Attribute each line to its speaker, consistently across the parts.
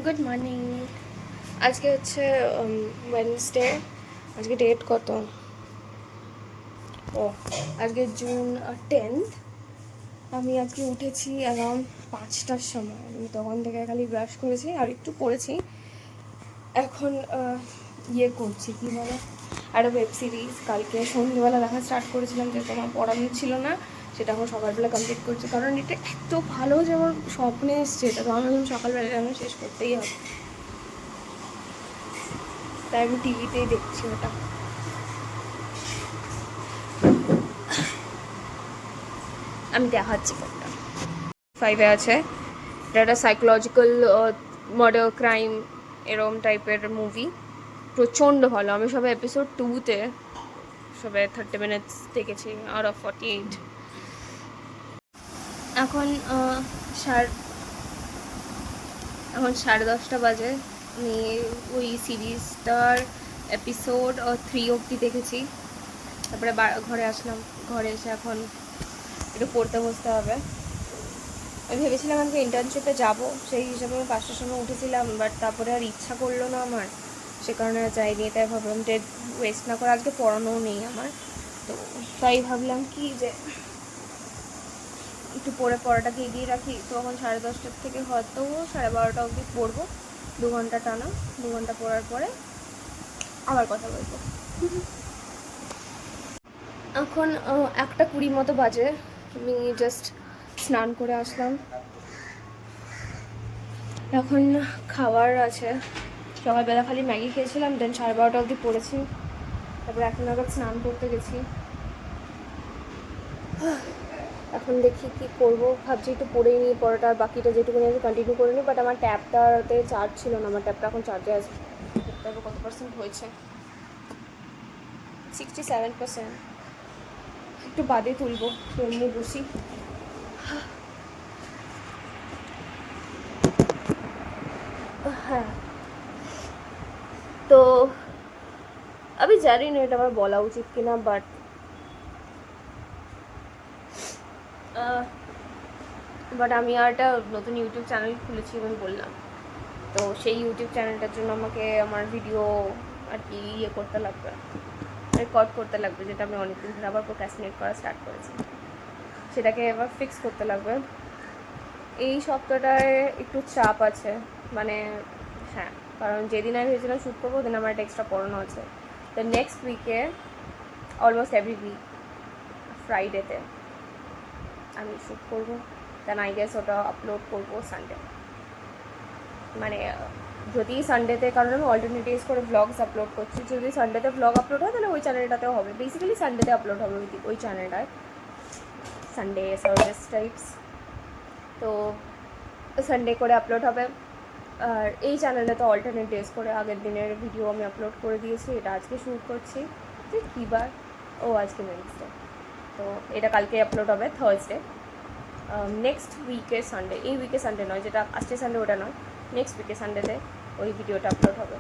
Speaker 1: Good morning. আজকে হচ্ছে Wednesday. আজকে ডেট কত? ও, আজকে জুন 10th। আমি আজকে উঠেছি অ্যারাউন্ড 5টার সময়। আমি তখন থেকে খালি ব্রাশ করেছি আর একটু পড়েছি। এখন ইয়ে করছি, কী বলে, একটা ওয়েব সিরিজ কালকে সন্ধ্যেবেলা দেখা স্টার্ট করেছিলাম, যে তোমার পড়ানো ছিল না, সেটা এখন সকালবেলা কমপ্লিট করছি, কারণ এটা এত ভালো যে আমার স্বপ্নে এসছে, এটা তো আমি সকালবেলা আমি শেষ করতেই হবে, তাই আমি টিভিতেই দেখছি ওটা। আমি দেখাচ্ছি কোনটা। 5-এ আছে। এটা একটা সাইকোলজিক্যাল মার্ডার ক্রাইম এরকম টাইপের মুভি, প্রচণ্ড ভালো। আমি সবে এপিসোড 2-তে সবে 30 মিনিটস দেখেছি আউট অফ 48। এখন সাড়ে এখন 10:30 বাজে। আমি ওই সিরিজটার এপিসোড 3 অবধি দেখেছি, তারপরে ঘরে আসলাম। ঘরে এসে এখন একটু পড়তে বসতে হবে। আমি ভেবেছিলাম আজকে ইন্টার্নশিপে যাব, সেই হিসাবে আমি 5টার সময় উঠেছিলাম, বাট তারপরে আর ইচ্ছা করলো না আমার, সে কারণে আর যাইনি। তাই ভাবলাম ডেট ওয়েস্ট না করে, আজকে পড়ানোও নেই আমার, তো তাই ভাবলাম কি যে একটু পড়াটাকে এগিয়ে রাখি। তো এখন 10:30 থেকে হয়তো 12:30 অবধি পড়বো, 2 ঘন্টা টানা। 2 ঘন্টা পড়ার পরে আবার কথা বলবো। এখন 1:20 মতো বাজে। আমি জাস্ট স্নান করে আসলাম, এখন খাবার আছে। সকালবেলা খালি ম্যাগি খেয়েছিলাম, দেন 12:30 অবধি পড়েছি, তারপরে এখন আবার স্নান করতে গেছি। এখন দেখি কি করব, ভাবছি একটু পড়েই নিই পড়াটা, আর বাকিটা যেটুকুনি আছে কন্টিনিউ করে নিই। বাট আমার ট্যাবটাতে চার্জ ছিল না, আমার ট্যাবটা এখন চার্জে আছে। তারপর কত পার্সেন্ট হয়েছে? 67%। একটু বাদে তুলবো, এমনি বসি। হ্যাঁ, তো আমি জানি না এটা আমার বলা উচিত কিনা, বাট আমি আর একটা নতুন ইউটিউব চ্যানেল খুলেছি, আমি বললাম। তো সেই ইউটিউব চ্যানেলটার জন্য আমাকে আমার ভিডিও আর কি করতে লাগবে, রেকর্ড করতে লাগবে, যেটা আমি অনেকদিন ধরে আবার প্রোক্রাস্টিনেট করা স্টার্ট করেছি। সেটাকে এবার ফিক্স করতে লাগবে। এই সপ্তাহটায় একটু চাপ আছে, মানে হ্যাঁ, কারণ যেদিন আমি ভেবেছিলাম শ্যুট করবো, ওদিন আমার একটা এক্সট্রা পড়ানো আছে। তো নেক্সট উইকে, অলমোস্ট এভরি উইক ফ্রাইডেতে আমি শ্যুট করবো, দেন আই গেস ওটা আপলোড করবো সানডে। মানে যদি সানডেতে, কারণ আমি অল্টারনেটিভস করে ব্লগস আপলোড করছি, যদি সানডেতে ব্লগ আপলোড হয় তাহলে ওই চ্যানেলটাতেও হবে। বেসিক্যালি সানডেতে আপলোড হবে ওই চ্যানেলটায়, সানডে সার্ভিস টাইপস। তো সানডে করে আপলোড হবে। আর এই চ্যানেলে তো অল্টারনেট ডেজ করে আগের দিনের ভিডিও আমি আপলোড করে দিয়েছি। এটা আজকে শ্যুট করছি, যে কী বার, ও আজকে ওয়েডনেসডে, তো এটা কালকে আপলোড হবে থার্সডে। নেক্সট উইকে সানডে, এই উইকে সানডে নয়, যেটা আসছে সানডে ওটা নয়, নেক্সট উইকে সানডেতে ওই ভিডিওটা আপলোড হবে।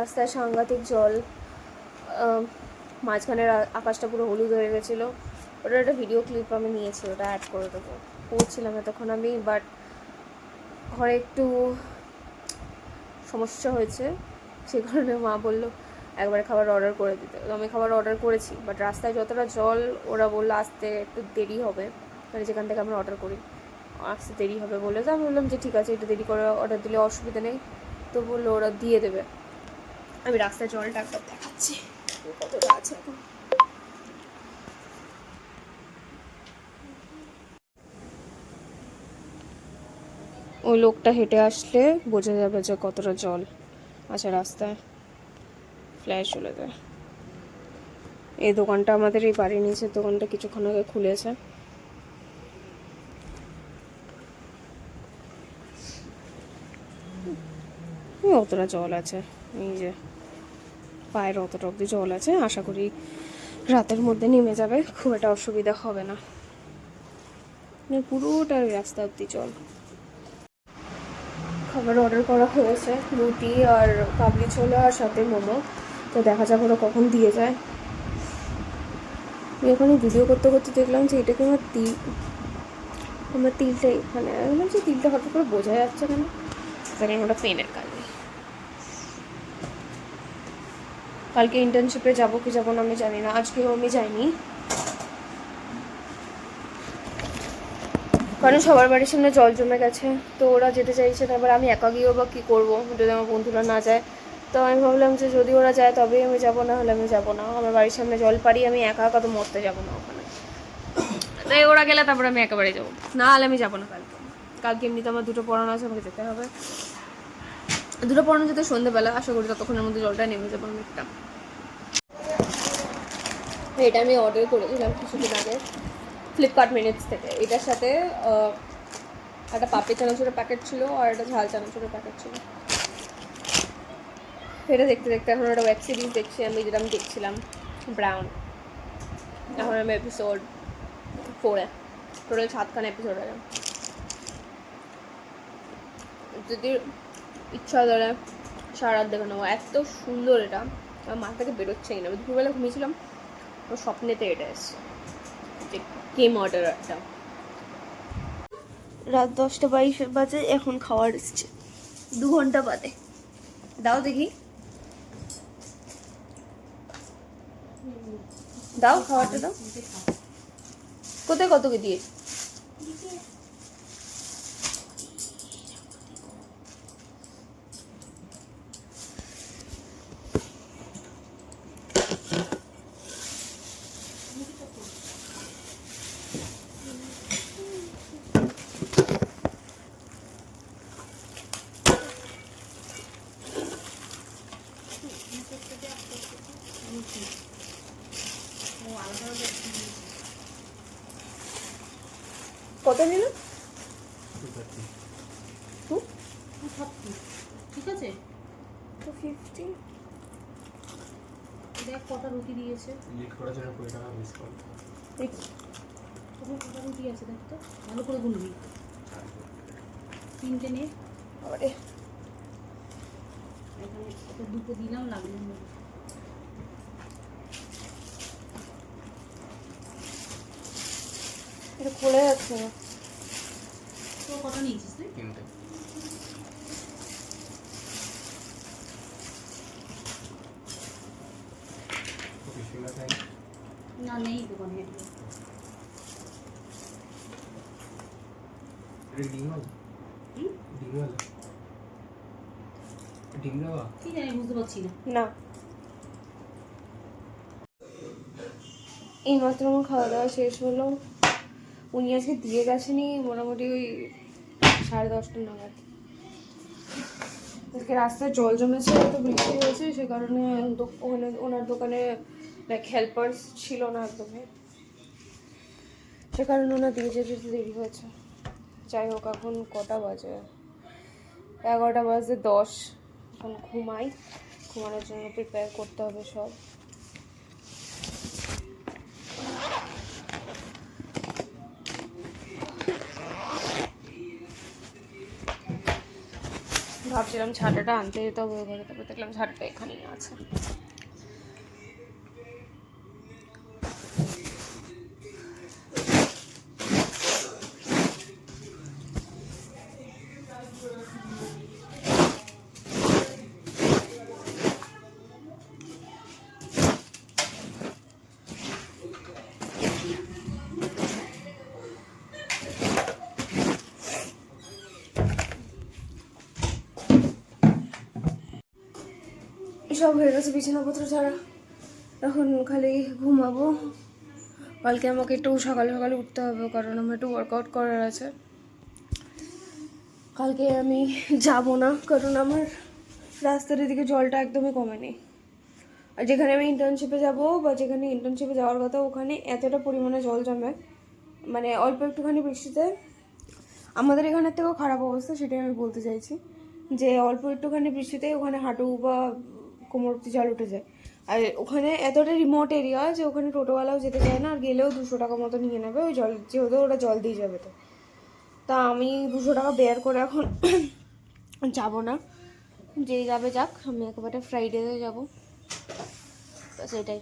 Speaker 1: রাস্তায় সাংঘাতিক জল, মাঝখানের আকাশটা পুরো হলুদ হয়ে গেছিলো। ওটার একটা ভিডিও ক্লিপ আমি নিয়েছি, ওটা অ্যাড করে দেবো। পড়ছিলাম এতক্ষণ আমি, বাট ঘরে একটু সমস্যা হয়েছে, সে কারণে মা বললো একবারে খাবার অর্ডার করে দিতে। তো আমি খাবার অর্ডার করেছি, বাট রাস্তায় যতটা জল, ওরা বললো আসতে একটু দেরি হবে, মানে যেখান থেকে আমরা অর্ডার করি আসতে দেরি হবে বলে। তো আমি বললাম যে ঠিক আছে, একটু দেরি করে অর্ডার দিলে অসুবিধা নেই। তো বললো ওরা দিয়ে দেবে। আমি রাস্তায় জলটা একবার দেখাচ্ছি কতটা আছে এখন। ওই লোকটা হেঁটে আসলে বোঝা যাবে যে কতটা জল আছে রাস্তায়, ফ্ল্যাশ চলে যায়। এই দোকানটা আমাদের এই বাড়ির নিচের দোকানটা কিছুক্ষণ আগে খুলেছে। অতটা জল আছে, এই যে পায়ের অতটা অব্দি জল আছে। আশা করি রাতের মধ্যে নেমে যাবে, খুব একটা অসুবিধা হবে না। পুরোটা রাস্তা অব্দি জল। খাবার অর্ডার করা হয়েছে, রুটি আর কাবলি ছোলা আর সাথে মোমো। তো দেখা যাক ওরা কখন দিয়ে যায়। এখানে ভিডিও করতে করতে দেখলাম যে এটাকে আমার তিলটা এখানে, বললাম যে তিলটা হঠাৎ করে বোঝা যাচ্ছে কেন, কারণ ওটা পেনের কাজ। কালকে ইন্টার্নশিপে যাবো কি যাবো না আমি জানি না, আজকেও আমি যাইনি, কারণ সবার বাড়ির সামনে জল জমে গেছে। তো ওরা যেতে চাইছে, তারপর আমি একা গিয়েও বা কী করবো যদি আমার বন্ধুরা না যায়। তো আমি ভাবলাম যে যদি ওরা যায় তবেই আমি যাবো, না হলে আমি যাবো না। আমার বাড়ির সামনে জল পারি, আমি একা একা তো মরতে যাবো না ওখানে। তাই ওরা গেলে তারপর আমি একেবারে যাবো, না হলে আমি যাবো না কালকে এমনিতে আমার দুটো পড়ানো আছে, আমাকে যেতে হবে। দুটো পড়ানো যেতে সন্ধ্যেবেলা, আশা করি ততক্ষণের মধ্যে জলটা নেমে যাবো অনেকটা। এটা আমি অর্ডার করেছিলাম কিছুদিন আগে ফ্লিপকার্ট মিনিটস থেকে। এটার সাথে একটা পাপড়ি চানাচুরের প্যাকেট ছিল আর একটা ঝাল চানাচুরের প্যাকেট ছিল। এটা দেখতে দেখতে এখন একটা ওয়েব সিরিজ দেখছি আমি, যেটা আমি দেখছিলাম ব্রাউন। এখন আমি এপিসোড 4-এ, টোটাল 7খানা এপিসোড আছে। যদি ইচ্ছা ধরে সারা রাত দেখে নেবো, এত সুন্দর এটা। আমার মাথা থেকে বেরোচ্ছেই না। আমি দুপুরবেলা ঘুমিয়েছিলাম, তো স্বপ্নেতে এটা এসছে যে গেম অর্ডার একটা। রাত 10:22 বাজে, এখন খাওয়ার এসছে 2 ঘন্টা বাদে। দাও দেখি, দাও খাওয়াটা দাও। কোথায় কত কি দিয়ে? কত নিল?
Speaker 2: ঠিক আছে,
Speaker 1: 250।
Speaker 2: দেখ কটা রুটি দিয়েছে।
Speaker 3: লিট করার জন্য 20 টাকা মিস করো।
Speaker 2: তখন কটা রুটি আছে দেখ তো, ভালো করে গুনবি। 3টে নে,
Speaker 1: আরে
Speaker 2: এখানে ওকে 2টো দিলাম, লাগলো না।
Speaker 1: এটা খোলা যাচ্ছে না।
Speaker 2: তো কটা নিয়েছিস তুই?
Speaker 3: 3টে।
Speaker 2: না নেই দোকানে। কি জানি, বুঝতে পারছি না।
Speaker 1: না, এইমাত্র আমার খাওয়া দাওয়া শেষ হলো। উনি আজকে দিয়ে গেছেনি মোটামুটি ওই 10:30 নাগাদ। আজকে রাস্তায় জল জমেছে, তো বৃষ্টি হয়েছে, সে কারণে ওখানে ওনার দোকানে লাইক হেল্পার্স ছিল না একদমই, সে কারণে ওনার দিয়ে যেতে দেরি হয়েছে। যাই হোক, এখন কটা বাজে? 11:10। এখন ঘুমাই, ঘুমানোর জন্য প্রিপেয়ার করতে হবে সব। ভাবছিলাম ছাটাটা আনতে যেতে হবে ঘরে, তারপর দেখলাম ছাটাটা এখানেই আছে। সব হয়ে গেছে বিছানাপত্র ছাড়া, এখন খালি ঘুমাবো। কালকে আমাকে একটু সকালে সকালে উঠতে হবে, কারণ আমার একটু ওয়ার্কআউট করার আছে। কালকে আমি যাব না, কারণ আমার রাস্তার এদিকে জলটা একদমই কমেনি। আর যেখানে আমি ইন্টার্নশিপে যাব বা যেখানে ইন্টার্নশিপে যাওয়ার কথা, ওখানে এতটা পরিমাণে জল জমে, মানে অল্প একটুখানি বৃষ্টিতে আমাদের এখানের থেকেও খারাপ অবস্থা। সেটাই আমি বলতে চাইছি, যে অল্প একটুখানি বৃষ্টিতে ওখানে হাঁটু বা কোমর অব্দি জল উঠে যায়। আর ওখানে এতটা রিমোট এরিয়া যে ওখানে টোটোওয়ালাও যেতে চায় না, আর গেলেও 200 টাকা মতো নিয়ে নেবে ওই জল, যেহেতু ওরা জল দিয়ে যাবে। তো তা আমি 200 টাকা বের করে এখন যাব না। যে যাবে যাক, আমি একেবারে ফ্রাইডেতে যাব, তো সেটাই।